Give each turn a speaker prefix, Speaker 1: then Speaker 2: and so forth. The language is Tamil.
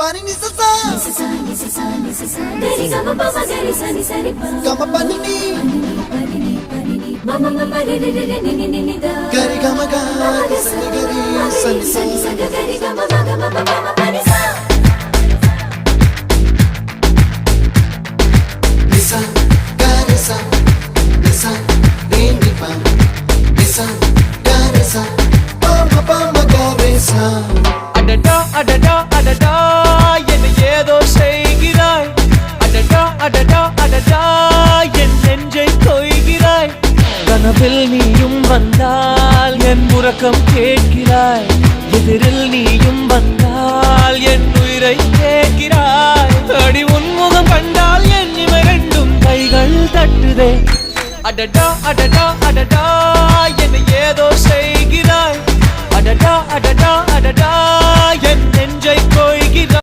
Speaker 1: pani ni sa sa gari ga ma pa ma gari sa ni sa ri pa ga ma pani ni ma ma ma re re re ni ni ni da gari ga ma ga sa ni gari sa ni sa gari ga ma ga ma pa ma pa ni sa ni sa gari sa ni sa re ni pa ni sa gari sa pa ma gari sa
Speaker 2: அடடா அடடா அடடா என்ன ஏதோ செய்கிறாய் அடடா அடடா அடடா என் நெஞ்சை கொய்கிறாய் கனவில் நீயும் வந்தால் என் உறக்கம் கேட்கிறாய் எதிரில் நீயும் வந்தால் என் உயிரை கேட்கிறாய் அடி உன்முகம் கண்டால் என் இவை ரெண்டும் கைகள் தட்டுதே அடடா அடடா அடடா என்ன ஏதோ செய்கிறாய் அடடா அடடா அடடா என் நெஞ்சை கொய்கிறாய்